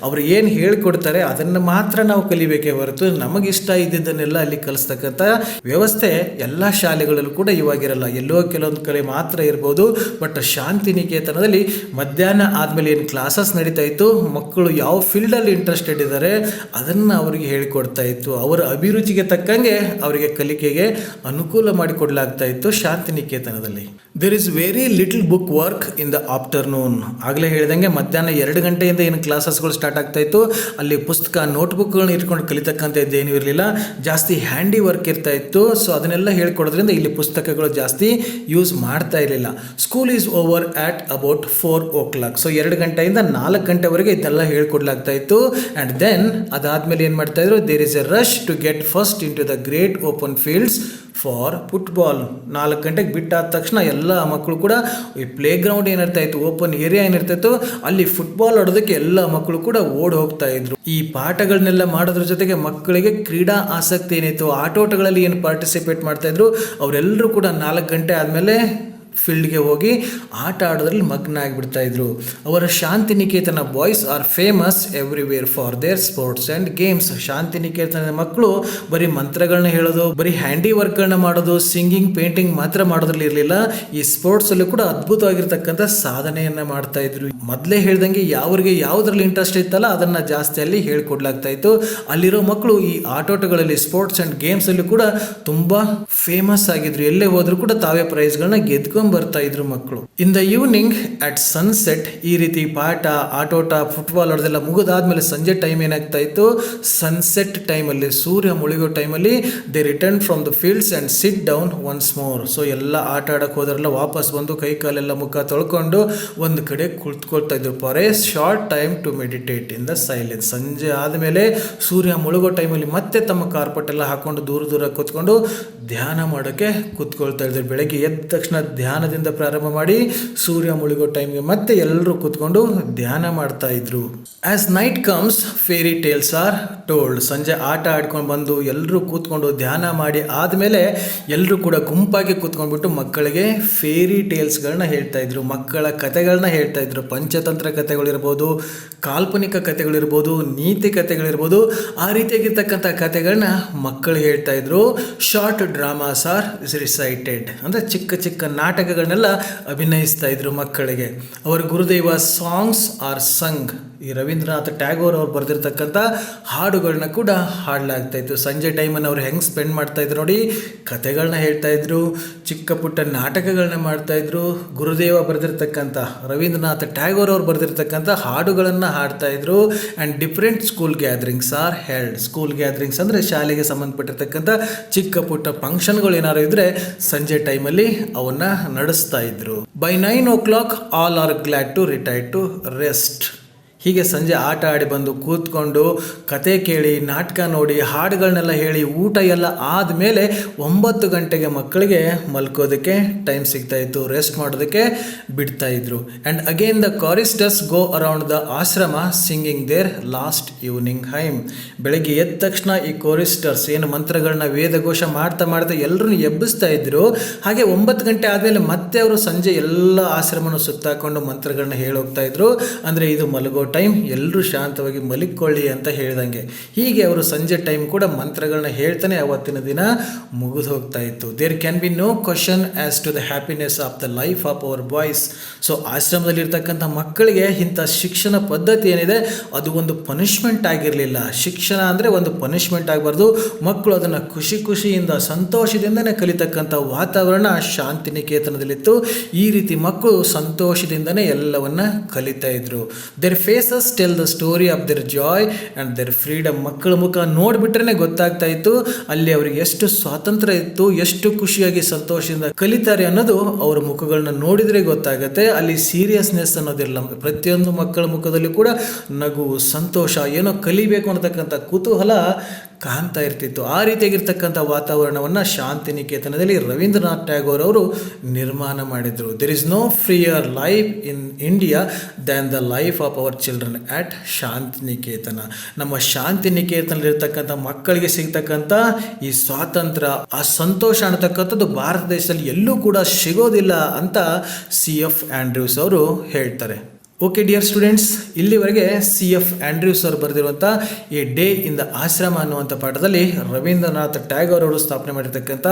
ಅವರು ಏನು ಹೇಳಿಕೊಡ್ತಾರೆ ಅದನ್ನು ಮಾತ್ರ ನಾವು ಕಲಿಬೇಕೇ ಹೊರತು ನಮಗಿಷ್ಟ ಇದ್ದಿದ್ದನ್ನೆಲ್ಲ ಅಲ್ಲಿ ಕಲಿಸ್ತಕ್ಕಂಥ ವ್ಯವಸ್ಥೆ ಎಲ್ಲ ಶಾಲೆಗಳಲ್ಲೂ ಕೂಡ ಇವಾಗಿರಲ್ಲ. ಎಲ್ಲೋ ಕೆಲವೊಂದು ಕಡೆ ಮಾತ್ರ ಇರ್ಬೋದು. ಬಟ್ ಶಾಂತಿನಿಕೇತನದಲ್ಲಿ ಮಧ್ಯಾಹ್ನ ಆದಮೇಲೆ ಏನು ಕ್ಲಾಸಸ್ ನಡೀತಾ ಇತ್ತು, ಮಕ್ಕಳು ಯಾವ ಫೀಲ್ಡಲ್ಲಿ ಇಂಟ್ರೆಸ್ಟೆಡ್ ಇದ್ದಾರೆ ಅದನ್ನು ಅವರಿಗೆ ಹೇಳಿಕೊಡ್ತಾ ಇತ್ತು. ಅವರ ಅಭಿರುಚಿಗೆ ತಕ್ಕಂಗೆ ಅವರಿಗೆ ಕಲಿಕೆಗೆ ಅನುಕೂಲ ಮಾಡಿಕೊಡ್ಲಾಗ್ತಾ ಇತ್ತು ಶಾಂತಿನಿಕೇತನದಲ್ಲಿ. There is very little book work in the afternoon. ಆಗಲೇ ಹೇಳಿದಂಗೆ ಮಧ್ಯಾಹ್ನ 2 ಗಂಟೆಯಿಂದ ಏನು ಕ್ಲಾಸಸ್ಗಳು ಸ್ಟಾರ್ಟ್ ಆಗ್ತಾ ಇತ್ತು, ಅಲ್ಲಿ ಪುಸ್ತಕ ನೋಟ್ಬುಕ್ಗಳನ್ನ ಇಟ್ಕೊಂಡು ಕಲಿತಕ್ಕಂಥದ್ದು ಏನೂ ಇರಲಿಲ್ಲ. ಜಾಸ್ತಿ ಹ್ಯಾಂಡಿ ವರ್ಕ್ ಇರ್ತಾ ಇತ್ತು. ಸೊ ಅದನ್ನೆಲ್ಲ ಹೇಳ್ಕೊಡೋದ್ರಿಂದ ಇಲ್ಲಿ ಪುಸ್ತಕಗಳು ಜಾಸ್ತಿ ಯೂಸ್ ಮಾಡ್ತಾ ಇರಲಿಲ್ಲ. School is over at about 4 o'clock. So 2 ಗಂಟೆಯಿಂದ 4 ಗಂಟೆವರೆಗೆ ಇದೆಲ್ಲ ಹೇಳ್ಕೊಡ್ಲಾಗ್ತಾ ಇತ್ತು. ಆ್ಯಂಡ್ ದೆನ್ ಅದಾದಮೇಲೆ ಏನು ಮಾಡ್ತಾ ಇದ್ರು, there is a rush to get first into the great open fields for football. 4 ಗಂಟೆಗೆ ಬಿಟ್ಟಾದ ತಕ್ಷಣ ಎಲ್ಲ ಮಕ್ಕಳು ಕೂಡ ಈ ಪ್ಲೇ ಗ್ರೌಂಡ್ ಏನಿರ್ತಾ ಇತ್ತು, ಓಪನ್ ಏರಿಯಾ ಏನಿರ್ತಾಯಿತ್ತು, ಅಲ್ಲಿ ಫುಟ್ಬಾಲ್ ಆಡೋದಕ್ಕೆ ಎಲ್ಲ ಮಕ್ಕಳು ಕೂಡ ಓಡಿ ಹೋಗ್ತಾ ಇದ್ರು. ಈ ಪಾಠಗಳನ್ನೆಲ್ಲ ಮಾಡೋದ್ರ ಜೊತೆಗೆ ಮಕ್ಕಳಿಗೆ ಕ್ರೀಡಾ ಆಸಕ್ತಿ ಏನಿತ್ತು, ಆಟೋಟಗಳಲ್ಲಿ ಏನು ಪಾರ್ಟಿಸಿಪೇಟ್ ಮಾಡ್ತಾ ಇದ್ರು, ಅವರೆಲ್ಲರೂ ಕೂಡ 4 ಗಂಟೆ ಆದಮೇಲೆ ಫೀಲ್ಡ್ಗೆ ಹೋಗಿ ಆಟ ಆಡೋದ್ರಲ್ಲಿ ಮಗ್ನ ಆಗಿಬಿಡ್ತಾ ಇದ್ರು. ಅವರ Shantiniketan boys are famous everywhere for their sports and games. ಶಾಂತಿನಿಕೇತನದ ಮಕ್ಕಳು ಬರೀ ಮಂತ್ರಗಳನ್ನ ಹೇಳೋದು, ಬರೀ ಹ್ಯಾಂಡಿ ವರ್ಕ್ಗಳನ್ನ ಮಾಡೋದು, ಸಿಂಗಿಂಗ್, ಪೇಂಟಿಂಗ್ ಮಾತ್ರ ಮಾಡೋದ್ರಲ್ಲಿ ಇರಲಿಲ್ಲ. ಈ ಸ್ಪೋರ್ಟ್ಸಲ್ಲೂ ಕೂಡ ಅದ್ಭುತವಾಗಿರ್ತಕ್ಕಂಥ ಸಾಧನೆಯನ್ನು ಮಾಡ್ತಾ ಇದ್ರು. ಮೊದಲೇ ಹೇಳ್ದಂಗೆ ಯಾವ್ರಿಗೆ ಯಾವುದ್ರಲ್ಲಿ ಇಂಟ್ರೆಸ್ಟ್ ಇತ್ತಲ್ಲ ಅದನ್ನು ಜಾಸ್ತಿ ಅಲ್ಲಿ ಹೇಳ್ಕೊಡ್ಲಾಗ್ತಾ ಇತ್ತು. ಅಲ್ಲಿರೋ ಮಕ್ಕಳು ಈ ಆಟೋಟಗಳಲ್ಲಿ, ಸ್ಪೋರ್ಟ್ಸ್ ಆ್ಯಂಡ್ ಗೇಮ್ಸಲ್ಲೂ ಕೂಡ ತುಂಬ ಫೇಮಸ್ ಆಗಿದ್ರು. ಎಲ್ಲೇ ಹೋದ್ರು ಕೂಡ ತಾವೇ ಪ್ರೈಸ್ಗಳನ್ನ ಗೆದ್ಕೊಂಡು ಬರ್ತಾ ಇದ್ರು ಮಕ್ಕಳು. In the evening at sunset, ಈ ರೀತಿ ಪಾಠ, ಆಟೋಟ, ಫುಟ್ಬಾಲ್ ಅದೆಲ್ಲ ಮುಗಿದಾದ್ಮೇಲೆ ಸಂಜೆ ಟೈಮ್ ಏನಾಗ್ತಾ ಇತ್ತು, ಸನ್ಸೆಟ್ ಟೈಮಲ್ಲಿ, ಸೂರ್ಯ ಮುಳುಗೋ ಟೈಮಲ್ಲಿ they return from the fields and sit down once more. So ಎಲ್ಲ ಆಟ ಆಡೋಕೆ ಹೋದ್ರೆಲ್ಲ ವಾಪಸ್ ಬಂದು ಕೈ ಕಾಲೆಲ್ಲ ಮುಖ ತೊಳ್ಕೊಂಡು ಒಂದು ಕಡೆ ಕುಳಿತುಕೊಳ್ತಾ ಇದ್ರು. For a short time to meditate in the silence. ಸಂಜೆ ಆದಮೇಲೆ ಸೂರ್ಯ ಮುಳುಗೋ ಟೈಮಲ್ಲಿ ಮತ್ತೆ ತಮ್ಮ ಕಾರ್ಪೆಟ್ ಎಲ್ಲ ಹಾಕೊಂಡು ದೂರ ದೂರ ಕೂತ್ಕೊಂಡು ಧ್ಯಾನ ಮಾಡೋಕ್ಕೆ ಕೂತ್ಕೊಳ್ತಾ ಇದ್ರು. ಬೆಳಗ್ಗೆ ಎದ್ದ ತಕ್ಷಣ ಧ್ಯಾನದಿಂದ ಪ್ರಾರಂಭ ಮಾಡಿ ಸೂರ್ಯ ಮುಳುಗೋ ಟೈಮ್ಗೆ ಮತ್ತೆ ಎಲ್ಲರೂ ಕೂತ್ಕೊಂಡು ಧ್ಯಾನ ಮಾಡ್ತಾ ಇದ್ರು. As night comes fairy tiles are told. ಸಂಜೆ ಆಟ ಆಡ್ಕೊಂಡು ಬಂದು ಎಲ್ಲರೂ ಕೂತ್ಕೊಂಡು ಧ್ಯಾನ ಮಾಡಿ ಆದಮೇಲೆ ಎಲ್ಲರೂ ಕೂಡ ಗುಂಪಾಗಿ ಕೂತ್ಕೊಂಡ್ಬಿಟ್ಟು ಮಕ್ಕಳಿಗೆ ಫೇರಿ ಟೇಲ್ಸ್ಗಳನ್ನ ಹೇಳ್ತಾ ಇದ್ರು. ಮಕ್ಕಳ ಕಥೆಗಳನ್ನ ಹೇಳ್ತಾ ಇದ್ರು. ಪಂಚತಂತ್ರ ಕಥೆಗಳಿರ್ಬೋದು, ಕಾಲ್ಪನಿಕ ಕಥೆಗಳಿರ್ಬೋದು, ನೀತಿ ಕಥೆಗಳಿರ್ಬೋದು, ಆ ರೀತಿಯಾಗಿರ್ತಕ್ಕಂಥ ಕಥೆಗಳನ್ನ ಮಕ್ಕಳು ಹೇಳ್ತಾ ಇದ್ರು. ಶಾರ್ಟ್ ಡ್ರಾಮಾಸ್ ಆರ್ ರಿಸೈಟೆಡ್, ಅಂದರೆ ಚಿಕ್ಕ ಚಿಕ್ಕ ನಾಟಕಗಳನ್ನೆಲ್ಲ ಅಭಿನಯಿಸ್ತಾ ಇದ್ರು ಮಕ್ಕಳಿಗೆ. ಅವರ ಗುರುದೇವ ಸಾಂಗ್ಸ್ ಆರ್ ಸಂಗ್. ಈ ರವೀಂದ್ರನಾಥ್ ಟ್ಯಾಗೋರ್ ಅವ್ರು ಬರೆದಿರ್ತಕ್ಕಂಥ ಹಾಡುಗಳನ್ನ ಕೂಡ ಹಾಡಲಾಗ್ತಾ ಇತ್ತು. ಸಂಜೆ ಟೈಮನ್ನು ಅವ್ರು ಹೆಂಗೆ ಸ್ಪೆಂಡ್ ಮಾಡ್ತಾ ಇದ್ರು ನೋಡಿ, ಕಥೆಗಳನ್ನ ಹೇಳ್ತಾ ಇದ್ರು, ಚಿಕ್ಕ ಪುಟ್ಟ ನಾಟಕಗಳನ್ನ ಮಾಡ್ತಾ ಇದ್ರು. ಗುರುದೇವ ಬರೆದಿರ್ತಕ್ಕಂಥ, ರವೀಂದ್ರನಾಥ್ ಟ್ಯಾಗೋರ್ ಅವ್ರು ಬರೆದಿರ್ತಕ್ಕಂಥ ಹಾಡುಗಳನ್ನು ಹಾಡ್ತಾ ಇದ್ರು. And different school gatherings are held. School gatherings ಅಂದರೆ ಶಾಲೆಗೆ ಸಂಬಂಧಪಟ್ಟಿರ್ತಕ್ಕಂಥ ಚಿಕ್ಕ ಪುಟ್ಟ ಫಂಕ್ಷನ್ಗಳು ಏನಾದ್ರು ಇದ್ದರೆ ಸಂಜೆ ಟೈಮಲ್ಲಿ ಅವನ್ನ ನಡೆಸ್ತಾ ಇದ್ರು. By 9 o'clock all are glad to retire to rest. ಹೀಗೆ ಸಂಜೆ ಆಟ ಆಡಿ ಬಂದು ಕೂತ್ಕೊಂಡು ಕತೆ ಕೇಳಿ, ನಾಟಕ ನೋಡಿ, ಹಾಡುಗಳನ್ನೆಲ್ಲ ಹೇಳಿ, ಊಟ ಎಲ್ಲ ಆದಮೇಲೆ 9 ಗಂಟೆಗೆ ಮಕ್ಕಳಿಗೆ ಮಲ್ಕೋದಕ್ಕೆ ಟೈಮ್ ಸಿಗ್ತಾಯಿತ್ತು, ರೆಸ್ಟ್ ಮಾಡೋದಕ್ಕೆ ಬಿಡ್ತಾಯಿದ್ರು. And again the choristers go around the ashram singing their last evening hymn. ಬೆಳಗ್ಗೆ ಎದ್ದ ತಕ್ಷಣ ಈ ಕೋರಿಸ್ಟರ್ಸ್ ಏನು ಮಂತ್ರಗಳನ್ನ ವೇದಘೋಷ ಮಾಡ್ತಾ ಮಾಡ್ತಾ ಎಲ್ಲರೂ ಎಬ್ಬಿಸ್ತಾ ಇದ್ರು. ಹಾಗೆ 9 ಗಂಟೆ ಆದಮೇಲೆ ಮತ್ತೆ ಅವರು ಸಂಜೆ ಎಲ್ಲ ಆಶ್ರಮನ ಸುತ್ತಾಕೊಂಡು ಮಂತ್ರಗಳನ್ನ ಹೇಳೋಗ್ತಾ ಇದ್ರು. ಅಂದರೆ ಇದು ಮಲಗೋ ಟೈಮ್ ಎಲ್ಲರೂ ಶಾಂತವಾಗಿ ಮಲಿಕ್ಕೊಳ್ಳಿ ಅಂತ ಹೇಳಿದಂಗೆ. ಹೀಗೆ ಅವರು ಸಂಜೆ ಟೈಮ್ ಕೂಡ ಮಂತ್ರಗಳನ್ನ ಹೇಳ್ತಾನೆ ಅವತ್ತಿನ ದಿನ ಮುಗಿದು ಹೋಗ್ತಾ ಇತ್ತು. There can be no question as to the happiness of the life of our boys. So ಆಶ್ರಮದಲ್ಲಿರ್ತಕ್ಕಂಥ ಮಕ್ಕಳಿಗೆ ಇಂಥ ಶಿಕ್ಷಣ ಪದ್ಧತಿ ಏನಿದೆ ಅದು ಒಂದು ಪನಿಷ್ಮೆಂಟ್ ಆಗಿರಲಿಲ್ಲ. ಶಿಕ್ಷಣ ಅಂದರೆ ಒಂದು ಪನಿಷ್ಮೆಂಟ್ ಆಗಬಾರ್ದು. ಮಕ್ಕಳು ಅದನ್ನು ಖುಷಿಯಿಂದ ಸಂತೋಷದಿಂದನೇ ಕಲಿತಕ್ಕಂಥ ವಾತಾವರಣ ಶಾಂತಿನಿಕೇತನದಲ್ಲಿತ್ತು. ಈ ರೀತಿ ಮಕ್ಕಳು ಸಂತೋಷದಿಂದನೇ ಎಲ್ಲವನ್ನ ಕಲಿತಾ ಇದ್ರು. Their faces tell the story of their joy and their freedom. ಮಕ್ಕಳ ಮುಖ ನೋಡಿಬಿಟ್ರೆ ಗೊತ್ತಾಗ್ತಾ ಇತ್ತು ಅಲ್ಲಿ ಅವರಿಗೆ ಎಷ್ಟು ಸ್ವಾತಂತ್ರ್ಯ ಇತ್ತು, ಎಷ್ಟು ಖುಷಿಯಾಗಿ ಸಂತೋಷದಿಂದ ಕಲಿತಾರೆ ಅನ್ನೋದು ಅವರ ಮುಖಗಳನ್ನ ನೋಡಿದರೆ ಗೊತ್ತಾಗುತ್ತೆ. ಅಲ್ಲಿ ಸೀರಿಯಸ್ನೆಸ್ ಅನ್ನೋದಿಲ್ಲ. ಪ್ರತಿಯೊಂದು ಮಕ್ಕಳ ಮುಖದಲ್ಲಿ ಕೂಡ ನಗು, ಸಂತೋಷ, ಏನೋ ಕಲಿಬೇಕು ಅನ್ನತಕ್ಕಂಥ ಕುತೂಹಲ ಕಾಣ್ತಾ ಇರ್ತಿತ್ತು. ಆ ರೀತಿಯಾಗಿರ್ತಕ್ಕಂಥ ವಾತಾವರಣವನ್ನು ಶಾಂತಿನಿಕೇತನದಲ್ಲಿ ರವೀಂದ್ರನಾಥ್ ಟ್ಯಾಗೋರ್ ಅವರು ನಿರ್ಮಾಣ ಮಾಡಿದರು. There is no freer life in India than the life of our children at Shantiniketan. ನಮ್ಮ ಶಾಂತಿನಿಕೇತನದಲ್ಲಿರ್ತಕ್ಕಂಥ ಮಕ್ಕಳಿಗೆ ಸಿಗ್ತಕ್ಕಂಥ ಈ ಸ್ವಾತಂತ್ರ್ಯ, ಆ ಸಂತೋಷ ಅನ್ನತಕ್ಕಂಥದ್ದು ಭಾರತ ದೇಶದಲ್ಲಿ ಎಲ್ಲೂ ಕೂಡ ಸಿಗೋದಿಲ್ಲ ಅಂತ CF ಆಂಡ್ರ್ಯೂಸ್ ಅವರು ಹೇಳ್ತಾರೆ. ಓಕೆ ಡಿಯರ್ ಸ್ಟೂಡೆಂಟ್ಸ್, ಇಲ್ಲಿವರೆಗೆ CF ಆಂಡ್ರ್ಯೂಸ್ ಅವರು ಬರೆದಿರುವಂಥ ಎ ಡೇ ಇನ್ ದ ಆಶ್ರಮ ಅನ್ನುವಂಥ ಪಾಠದಲ್ಲಿ ರವೀಂದ್ರನಾಥ್ ಟ್ಯಾಗೋರ್ ಅವರು ಸ್ಥಾಪನೆ ಮಾಡಿರ್ತಕ್ಕಂಥ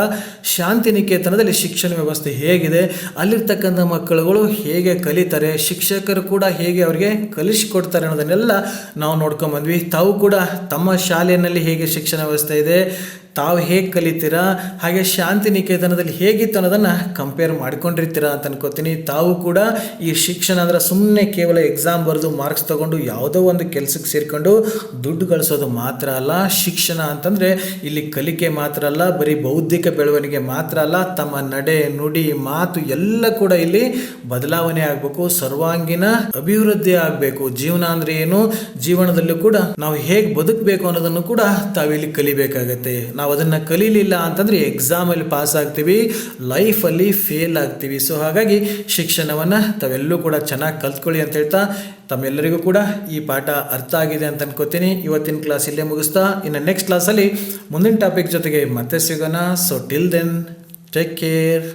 ಶಾಂತಿನಿಕೇತನದಲ್ಲಿ ಶಿಕ್ಷಣ ವ್ಯವಸ್ಥೆ ಹೇಗಿದೆ, ಅಲ್ಲಿರ್ತಕ್ಕಂಥ ಮಕ್ಕಳುಗಳು ಹೇಗೆ ಕಲಿತಾರೆ, ಶಿಕ್ಷಕರು ಕೂಡ ಹೇಗೆ ಅವರಿಗೆ ಕಲಿಸಿಕೊಡ್ತಾರೆ ಅನ್ನೋದನ್ನೆಲ್ಲ ನಾವು ನೋಡ್ಕೊಂಬಂದ್ವಿ. ತಾವು ಕೂಡ ತಮ್ಮ ಶಾಲೆಯಲ್ಲಿ ಹೇಗೆ ಶಿಕ್ಷಣ ವ್ಯವಸ್ಥೆ ಇದೆ, ತಾವು ಹೇಗೆ ಕಲಿತೀರಾ, ಹಾಗೆ ಶಾಂತಿನಿಕೇತನದಲ್ಲಿ ಹೇಗಿತ್ತು ಅನ್ನೋದನ್ನು ಕಂಪೇರ್ ಮಾಡ್ಕೊಂಡಿರ್ತೀರಾ ಅಂತ ಅನ್ಕೋತೀನಿ. ತಾವು ಕೂಡ ಈ ಶಿಕ್ಷಣ ಅಂದರೆ ಸುಮ್ಮನೆ ಕೇವಲ ಎಕ್ಸಾಮ್ ಬರೆದು ಮಾರ್ಕ್ಸ್ ತೊಗೊಂಡು ಯಾವುದೋ ಒಂದು ಕೆಲಸಕ್ಕೆ ಸೇರಿಕೊಂಡು ದುಡ್ಡು ಗಳಿಸೋದು ಮಾತ್ರ ಅಲ್ಲ. ಶಿಕ್ಷಣ ಅಂತಂದರೆ ಇಲ್ಲಿ ಕಲಿಕೆ ಮಾತ್ರ ಅಲ್ಲ, ಬರೀ ಬೌದ್ಧಿಕ ಬೆಳವಣಿಗೆ ಮಾತ್ರ ಅಲ್ಲ, ತಮ್ಮ ನಡೆ, ನುಡಿ, ಮಾತು ಎಲ್ಲ ಕೂಡ ಇಲ್ಲಿ ಬದಲಾವಣೆ ಆಗಬೇಕು, ಸರ್ವಾಂಗೀಣ ಅಭಿವೃದ್ಧಿ ಆಗಬೇಕು. ಜೀವನ ಅಂದರೆ ಏನು, ಜೀವನದಲ್ಲೂ ಕೂಡ ನಾವು ಹೇಗೆ ಬದುಕಬೇಕು ಅನ್ನೋದನ್ನು ಕೂಡ ತಾವಿಲ್ಲಿ ಕಲಿಬೇಕಾಗತ್ತೆ. ನಾವು ಅದನ್ನು ಕಲೀಲಿಲ್ಲ ಅಂತಂದರೆ ಎಕ್ಸಾಮಲ್ಲಿ ಪಾಸ್ ಆಗ್ತೀವಿ, ಲೈಫಲ್ಲಿ ಫೇಲ್ ಆಗ್ತೀವಿ. ಸೊ ಹಾಗಾಗಿ ಶಿಕ್ಷಣವನ್ನು ತಾವೆಲ್ಲೂ ಕೂಡ ಚೆನ್ನಾಗಿ ಕಲ್ತ್ಕೊಳ್ಳಿ ಅಂತ ಹೇಳ್ತಾ ತಮ್ಮೆಲ್ಲರಿಗೂ ಕೂಡ ಈ ಪಾಠ ಅರ್ಥ ಆಗಿದೆ ಅಂತ ಅನ್ಕೋತೀನಿ. ಇವತ್ತಿನ ಕ್ಲಾಸ್ ಇಲ್ಲೇ ಮುಗಿಸ್ತಾ ಇನ್ನು ನೆಕ್ಸ್ಟ್ ಕ್ಲಾಸಲ್ಲಿ ಮುಂದಿನ ಟಾಪಿಕ್ ಜೊತೆಗೆ ಮತ್ತೆ ಸಿಗೋಣ. So till then take care.